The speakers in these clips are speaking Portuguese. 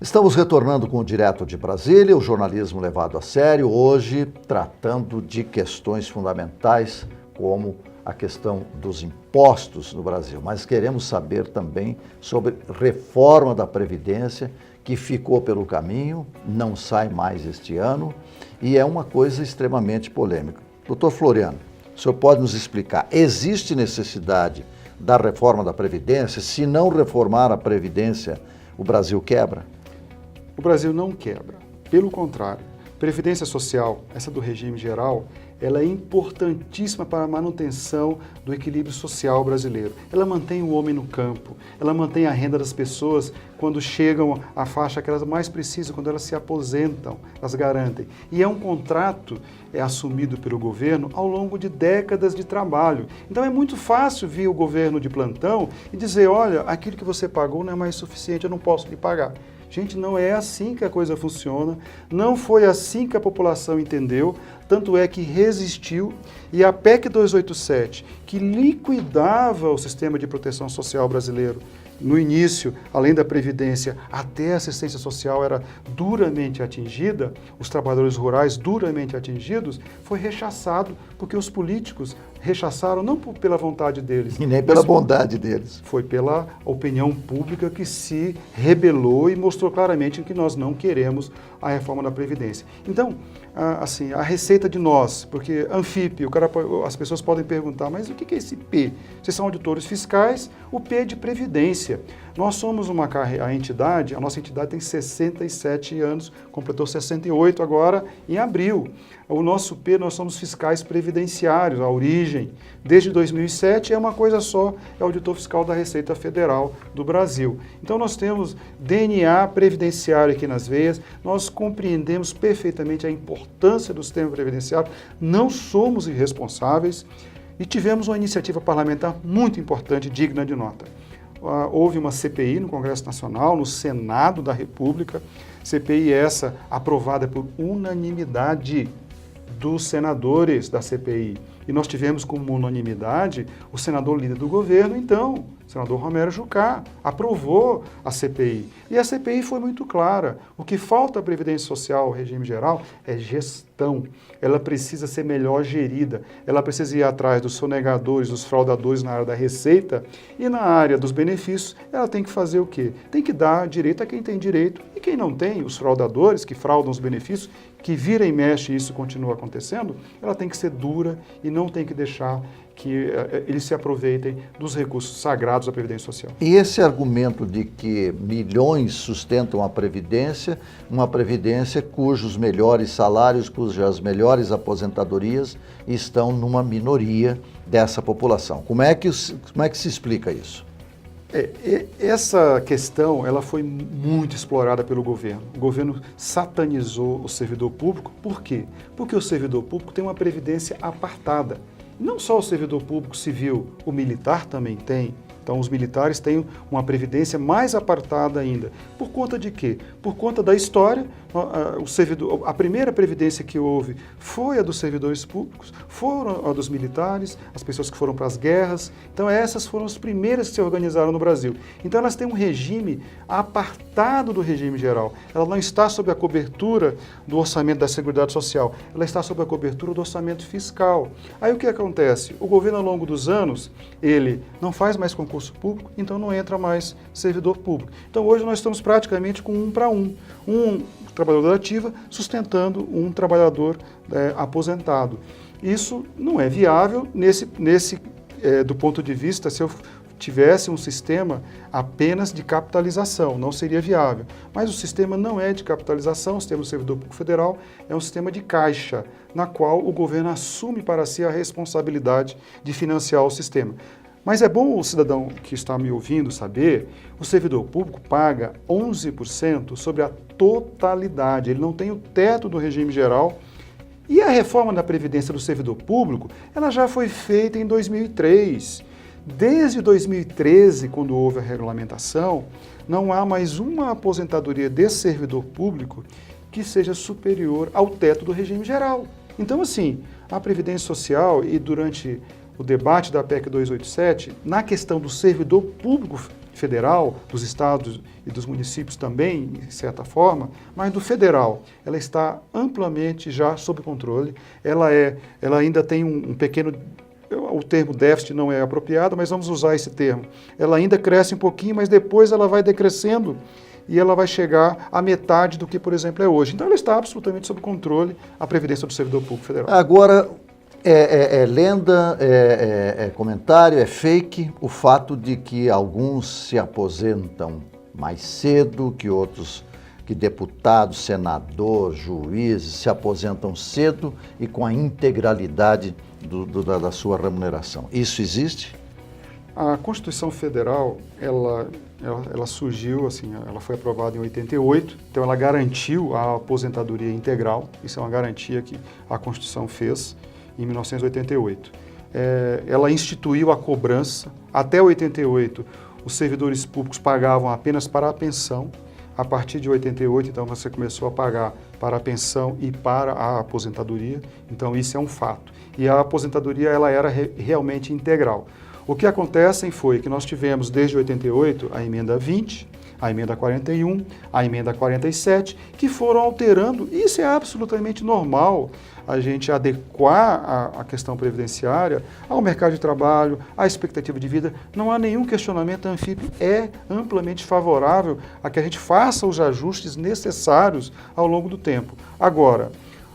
Estamos retornando com o Direto de Brasília, o jornalismo levado a sério, hoje tratando de questões fundamentais como a questão dos impostos no Brasil. Mas queremos saber também sobre reforma da Previdência, que ficou pelo caminho, não sai mais este ano e é uma coisa extremamente polêmica. Doutor Floriano, o senhor pode nos explicar, existe necessidade da reforma da Previdência? Se não reformar a Previdência, o Brasil quebra? O Brasil não quebra, pelo contrário. Previdência social, essa do regime geral, ela é importantíssima para a manutenção do equilíbrio social brasileiro. Ela mantém o homem no campo, ela mantém a renda das pessoas quando chegam à faixa que elas mais precisam, quando elas se aposentam, elas garantem. E é um contrato assumido pelo governo ao longo de décadas de trabalho. Então é muito fácil vir o governo de plantão e dizer, olha, aquilo que você pagou não é mais suficiente, eu não posso lhe pagar. Gente, não é assim que a coisa funciona, não foi assim que a população entendeu, tanto é que resistiu, e a PEC 287, que liquidava o sistema de proteção social brasileiro, no início, além da Previdência, até a assistência social era duramente atingida, os trabalhadores rurais duramente atingidos, foi rechaçado porque os políticos rechaçaram não pela vontade deles. E nem pela bondade deles. Foi pela opinião pública que se rebelou e mostrou claramente que nós não queremos a reforma da Previdência. Então, assim, a receita de nós, porque Anfip, as pessoas podem perguntar, mas o que é esse P? Vocês são auditores fiscais, o P é de Previdência. Nós somos a entidade, a nossa entidade tem 67 anos, completou 68 agora em abril. O nosso P, nós somos fiscais previdenciários, a origem, desde 2007 é uma coisa só, é o auditor fiscal da Receita Federal do Brasil. Então nós temos DNA previdenciário aqui nas veias, nós compreendemos perfeitamente a importância do sistema previdenciário, não somos irresponsáveis e tivemos uma iniciativa parlamentar muito importante, digna de nota. Houve uma CPI no Congresso Nacional, no Senado da República, CPI essa aprovada por unanimidade dos senadores da CPI. E nós tivemos como unanimidade o senador líder do governo, então, o senador Romero Jucá, aprovou a CPI. E a CPI foi muito clara. O que falta à Previdência Social, ao regime geral, é gestão. Ela precisa ser melhor gerida. Ela precisa ir atrás dos sonegadores, dos fraudadores na área da receita e na área dos benefícios, ela tem que fazer o quê? Tem que dar direito a quem tem direito e quem não tem, os fraudadores que fraudam os benefícios, que vira e mexe e isso continua acontecendo, ela tem que ser dura e não tem que deixar que eles se aproveitem dos recursos sagrados da Previdência Social. E esse argumento de que milhões sustentam a Previdência, uma Previdência cujos melhores salários, cujas melhores aposentadorias estão numa minoria dessa população. Como é que se explica isso? Essa questão ela foi muito explorada pelo governo. O governo satanizou o servidor público. Por quê? Porque o servidor público tem uma previdência apartada. Não só o servidor público civil, o militar também tem. Então, os militares têm uma previdência mais apartada ainda. Por conta de quê? Por conta da história, a primeira previdência que houve foi a dos servidores públicos, foram a dos militares, as pessoas que foram para as guerras. Então, essas foram as primeiras que se organizaram no Brasil. Então, elas têm um regime apartado do regime geral. Ela não está sob a cobertura do orçamento da Seguridade Social, ela está sob a cobertura do orçamento fiscal. Aí, o que acontece? O governo, ao longo dos anos, ele não faz mais concurso público, então não entra mais servidor público. Então hoje nós estamos praticamente com 1 para 1. Um trabalhador ativa sustentando um trabalhador aposentado. Isso não é viável do ponto de vista, se eu tivesse um sistema apenas de capitalização, não seria viável. Mas o sistema não é de capitalização, o sistema do servidor público federal é um sistema de caixa, na qual o governo assume para si a responsabilidade de financiar o sistema. Mas é bom o cidadão que está me ouvindo saber, o servidor público paga 11% sobre a totalidade, ele não tem o teto do regime geral. E a reforma da Previdência do servidor público, ela já foi feita em 2003. Desde 2013, quando houve a regulamentação, não há mais uma aposentadoria desse servidor público que seja superior ao teto do regime geral. Então, assim, a Previdência Social, e durante o debate da PEC 287, na questão do servidor público federal, dos estados e dos municípios também, de certa forma, mas do federal, ela está amplamente já sob controle, ela ainda tem um pequeno, o termo déficit não é apropriado, mas vamos usar esse termo, ela ainda cresce um pouquinho, mas depois ela vai decrescendo e ela vai chegar à metade do que, por exemplo, é hoje. Então ela está absolutamente sob controle, a Previdência do Servidor Público Federal. Agora, é lenda, é comentário, é fake o fato de que alguns se aposentam mais cedo que outros, que deputados, senadores, juízes se aposentam cedo e com a integralidade da sua remuneração. Isso existe? A Constituição Federal, ela surgiu, assim, ela foi aprovada em 88, então ela garantiu a aposentadoria integral, isso é uma garantia que a Constituição fez em 1988. Ela instituiu a cobrança, até 88 os servidores públicos pagavam apenas para a pensão, a partir de 88 então você começou a pagar para a pensão e para a aposentadoria, então isso é um fato. E a aposentadoria ela era realmente integral. O que acontece foi que nós tivemos desde 88 a emenda 20, a emenda 41, a emenda 47, que foram alterando, e isso é absolutamente normal, a gente adequar a questão previdenciária ao mercado de trabalho, à expectativa de vida. Não há nenhum questionamento, a Anfip é amplamente favorável a que a gente faça os ajustes necessários ao longo do tempo. Agora,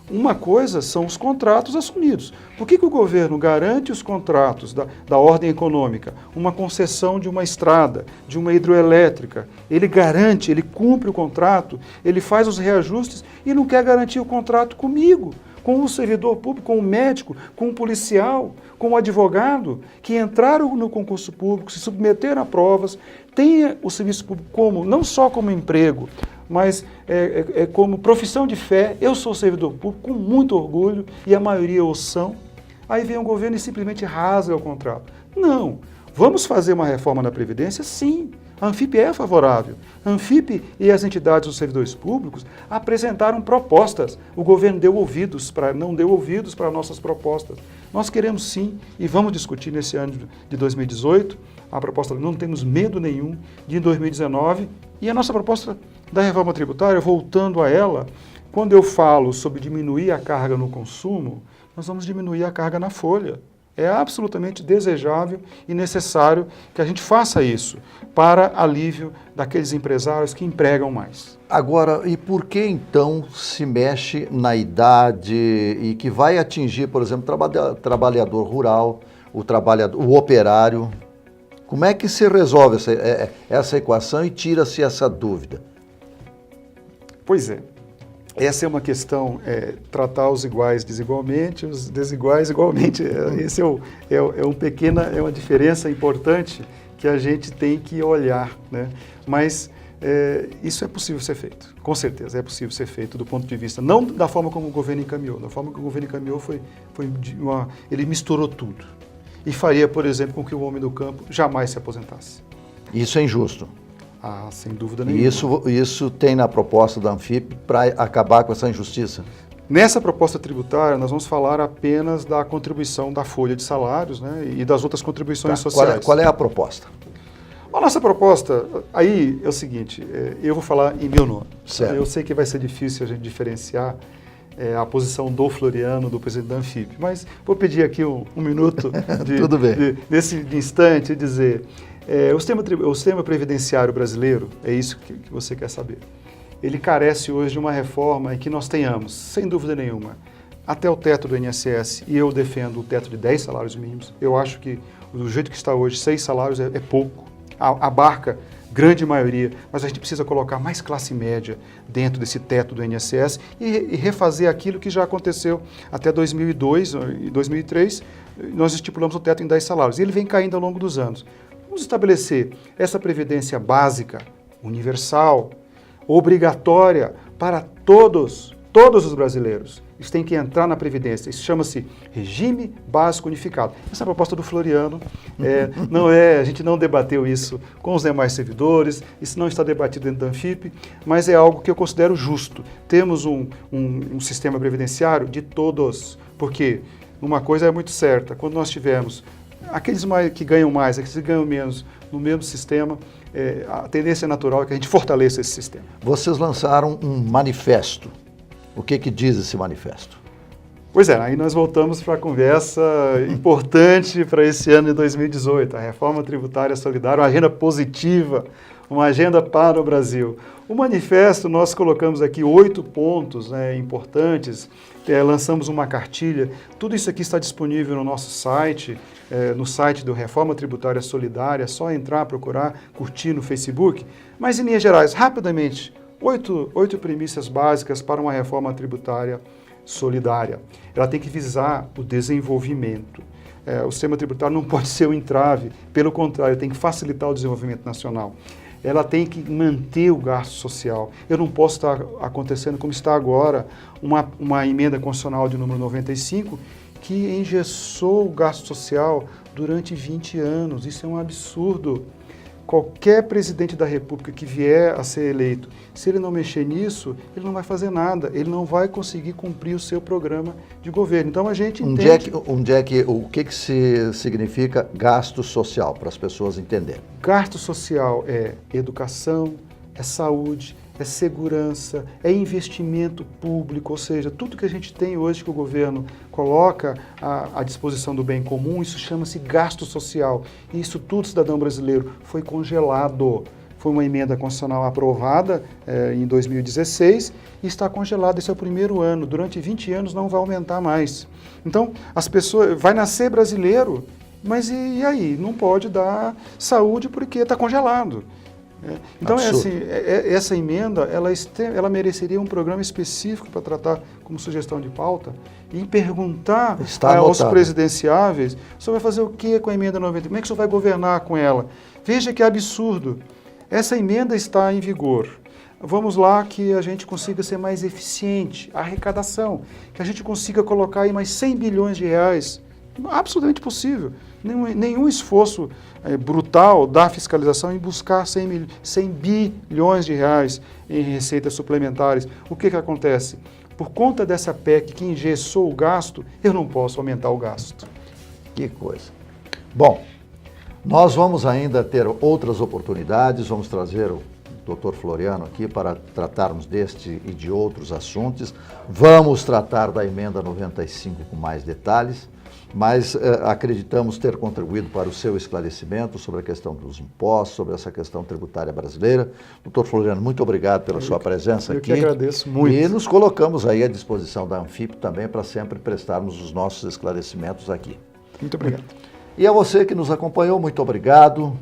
uma coisa são os contratos assumidos. Por que o governo garante os contratos da ordem econômica, uma concessão de uma estrada, de uma hidroelétrica? Ele garante, ele cumpre o contrato, ele faz os reajustes e não quer garantir o contrato comigo, com o servidor público, com o médico, com o policial, com o advogado, que entraram no concurso público, se submeteram a provas, tenha o serviço público como, não só como emprego, mas como profissão de fé. Eu sou servidor público com muito orgulho e a maioria o são. Aí vem o governo e simplesmente rasga o contrato. Não. Vamos fazer uma reforma na Previdência? Sim. A Anfip é favorável. A Anfip e as entidades dos servidores públicos apresentaram propostas. O governo não deu ouvidos para nossas propostas. Nós queremos sim, e vamos discutir nesse ano de 2018, a proposta, não temos medo nenhum, de 2019, e a nossa proposta da reforma tributária, voltando a ela, quando eu falo sobre diminuir a carga no consumo, nós vamos diminuir a carga na folha. É absolutamente desejável e necessário que a gente faça isso para alívio daqueles empresários que empregam mais. Agora, e por que então se mexe na idade e que vai atingir, por exemplo, o trabalhador rural, o operário? Como é que se resolve essa equação e tira-se essa dúvida? Pois é. Essa é uma questão, tratar os iguais desigualmente, os desiguais igualmente. Esse é uma diferença importante que a gente tem que olhar, né? Mas isso é possível ser feito, com certeza é possível ser feito do ponto de vista, não da forma como o governo encaminhou, da forma que o governo encaminhou ele misturou tudo e faria, por exemplo, com que o homem do campo jamais se aposentasse. Isso é injusto. Ah, sem dúvida nenhuma. E isso tem na proposta da Anfip para acabar com essa injustiça? Nessa proposta tributária, nós vamos falar apenas da contribuição da folha de salários, né, e das outras contribuições sociais. Qual é a proposta? A nossa proposta, aí é o seguinte, eu vou falar em meu nome. Certo. Eu sei que vai ser difícil a gente diferenciar a posição do Floriano, do presidente da Anfip, mas vou pedir aqui um minuto Tudo bem. nesse instante e dizer... O sistema previdenciário brasileiro, é isso que você quer saber, ele carece hoje de uma reforma em que nós tenhamos, sem dúvida nenhuma, até o teto do INSS, e eu defendo o teto de 10 salários mínimos. Eu acho que, do jeito que está hoje, 6 salários é pouco, abarca grande maioria, mas a gente precisa colocar mais classe média dentro desse teto do INSS e refazer aquilo que já aconteceu até 2002 e 2003, nós estipulamos o teto em 10 salários, e ele vem caindo ao longo dos anos. Vamos estabelecer essa previdência básica, universal, obrigatória para todos os brasileiros. Isso tem que entrar na Previdência. Isso chama-se Regime Básico Unificado. Essa é a proposta do Floriano. A gente não debateu isso com os demais servidores, isso não está debatido dentro da Anfip, mas é algo que eu considero justo. Temos um sistema previdenciário de todos, porque uma coisa é muito certa, quando nós tivermos aqueles que ganham mais, aqueles que ganham menos no mesmo sistema, a tendência natural é que a gente fortaleça esse sistema. Vocês lançaram um manifesto. O que diz esse manifesto? Pois é, aí nós voltamos para a conversa importante para esse ano de 2018, a reforma tributária solidária, uma agenda positiva, uma agenda para o Brasil. O manifesto, nós colocamos aqui 8 pontos, né, importantes, lançamos uma cartilha, tudo isso aqui está disponível no nosso site, no site do Reforma Tributária Solidária, é só entrar, procurar, curtir no Facebook. Mas, em linhas gerais, rapidamente, 8 premissas básicas para uma reforma tributária solidária. Ela tem que visar o desenvolvimento. O sistema tributário não pode ser um entrave, pelo contrário, tem que facilitar o desenvolvimento nacional. Ela tem que manter o gasto social. Eu não posso estar acontecendo como está agora, uma emenda constitucional de número 95, que engessou o gasto social durante 20 anos. Isso é um absurdo. Qualquer presidente da República que vier a ser eleito, se ele não mexer nisso, ele não vai fazer nada, ele não vai conseguir cumprir o seu programa de governo. Então a gente entende... O que significa gasto social, para as pessoas entenderem? Gasto social é educação, é saúde, é segurança, é investimento público, ou seja, tudo que a gente tem hoje que o governo coloca à disposição do bem comum, isso chama-se gasto social. E isso tudo, cidadão brasileiro, foi congelado. Foi uma emenda constitucional aprovada em 2016 e está congelado. Esse é o primeiro ano. Durante 20 anos não vai aumentar mais. Então, as pessoas... Vai nascer brasileiro, mas e aí? Não pode dar saúde porque está congelado. Então, essa emenda, ela mereceria um programa específico para tratar como sugestão de pauta e perguntar aos presidenciáveis, o senhor vai fazer o que com a emenda 90? Como é que o senhor vai governar com ela? Veja que absurdo. Essa emenda está em vigor. Vamos lá que a gente consiga ser mais eficiente, a arrecadação, que a gente consiga colocar aí mais 100 bilhões de reais. Absolutamente possível. Nenhum esforço brutal da fiscalização em buscar 100 bilhões de reais em receitas suplementares. O que acontece? Por conta dessa PEC que engessou o gasto, eu não posso aumentar o gasto. Que coisa. Bom, nós vamos ainda ter outras oportunidades, vamos trazer o Dr. Floriano aqui para tratarmos deste e de outros assuntos. Vamos tratar da emenda 95 com mais detalhes. Mas acreditamos ter contribuído para o seu esclarecimento sobre a questão dos impostos, sobre essa questão tributária brasileira. Doutor Floriano, muito obrigado pela sua presença aqui. Eu que agradeço muito. E nos colocamos aí à disposição da Anfip também para sempre prestarmos os nossos esclarecimentos aqui. Muito obrigado. E a você que nos acompanhou, muito obrigado.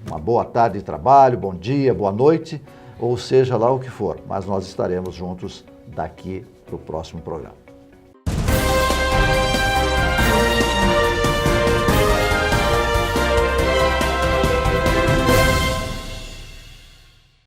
Uma boa tarde de trabalho, bom dia, boa noite, ou seja lá o que for. Mas nós estaremos juntos daqui para o próximo programa.